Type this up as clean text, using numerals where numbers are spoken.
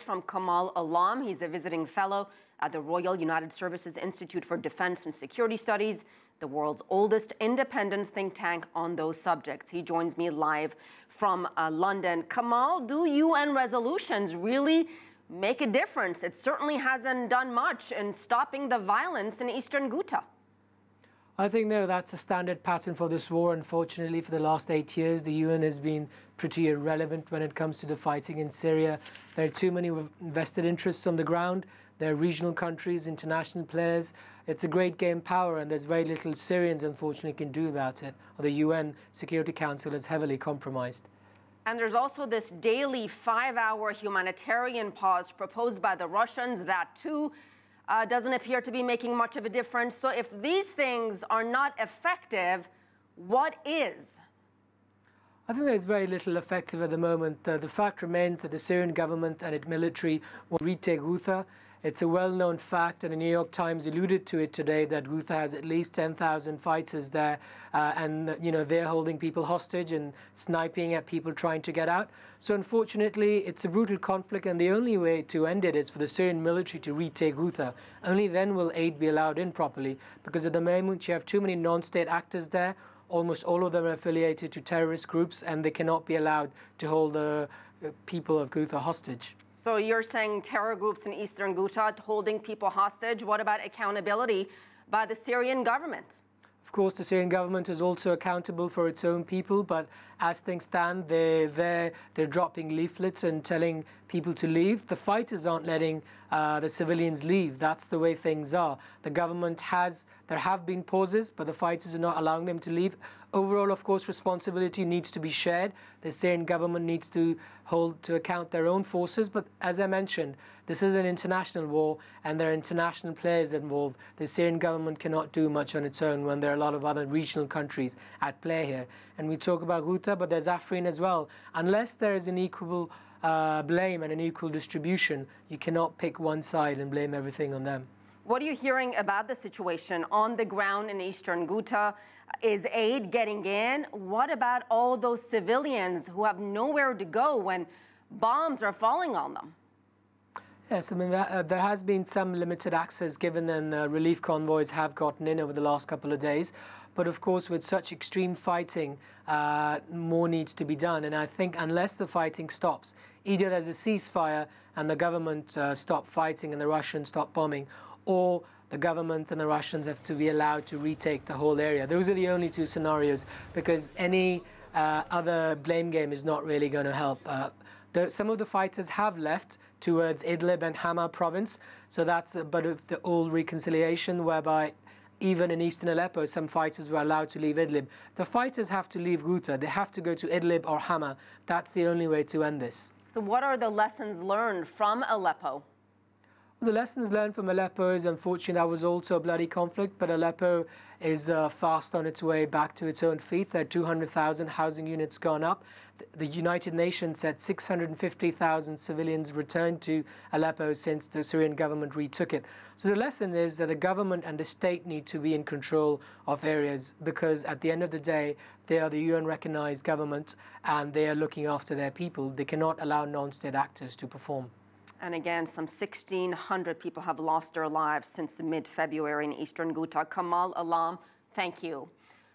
From Kamal Alam. He's a visiting fellow at the Royal United Services Institute for Defense and Security Studies, the world's oldest independent think tank on those subjects. He joins me live from London. Kamal, do UN resolutions really make a difference? It certainly hasn't done much in stopping the violence in Eastern Ghouta. I think, no, that's a standard pattern for this war. Unfortunately, for the last 8 years, the UN has been pretty irrelevant when it comes to the fighting in Syria. There are too many vested interests on the ground. There are regional countries, international players. It's a great game power, and there's very little Syrians, unfortunately, can do about it. Or the UN Security Council is heavily compromised. And there's also this daily 5-hour humanitarian pause proposed by the Russians. That, too, doesn't appear to be making much of a difference. So if these things are not effective, what is? I think there's very little effective at the moment. The fact remains that the Syrian government and its military will retake Ghouta. It's a well-known fact, and the New York Times alluded to it today, that Ghouta has at least 10,000 fighters there, and they're holding people hostage and sniping at people trying to get out. So unfortunately, it's a brutal conflict, and the only way to end it is for the Syrian military to retake Ghouta. Only then will aid be allowed in properly, because at the moment you have too many non-state actors there. Almost all of them are affiliated to terrorist groups, and they cannot be allowed to hold the people of Ghouta hostage. So you're saying terror groups in Eastern Ghouta holding people hostage. What about accountability by the Syrian government? Of course, the Syrian government is also accountable for its own people, but as things stand, they're dropping leaflets and telling people to leave. The fighters aren't letting the civilians leave. That's the way things are. The government there have been pauses, but the fighters are not allowing them to leave. Overall, of course, responsibility needs to be shared. The Syrian government needs to hold to account their own forces. But as I mentioned, this is an international war, and there are international players involved. The Syrian government cannot do much on its own when there are a lot of other regional countries at play here. And we talk about Ghouta, but there's Afrin as well. Unless there is an equal blame and an equal distribution, you cannot pick one side and blame everything on them. What are you hearing about the situation on the ground in Eastern Ghouta? Is aid getting in? What about all those civilians who have nowhere to go when bombs are falling on them? Yes, I mean, there has been some limited access given, and relief convoys have gotten in over the last couple of days. But of course, with such extreme fighting, more needs to be done. And I think unless the fighting stops, either there's a ceasefire and the government stop fighting and the Russians stop bombing, or the government and the Russians have to be allowed to retake the whole area. Those are the only two scenarios, because any other blame game is not really going to help. Some of the fighters have left towards Idlib and Hama province, so that's a bit of the old reconciliation, whereby even in eastern Aleppo, some fighters were allowed to leave Idlib. The fighters have to leave Ghouta. They have to go to Idlib or Hama. That's the only way to end this. So what are the lessons learned from Aleppo? The lessons learned from Aleppo is, unfortunately, that was also a bloody conflict, but Aleppo is fast on its way back to its own feet. There are 200,000 housing units gone up. The United Nations said 650,000 civilians returned to Aleppo since the Syrian government retook it. So the lesson is that the government and the state need to be in control of areas, because at the end of the day, they are the UN-recognized government and they are looking after their people. They cannot allow non-state actors to perform. And again, some 1,600 people have lost their lives since mid-February in Eastern Ghouta. Kamal Alam, thank you.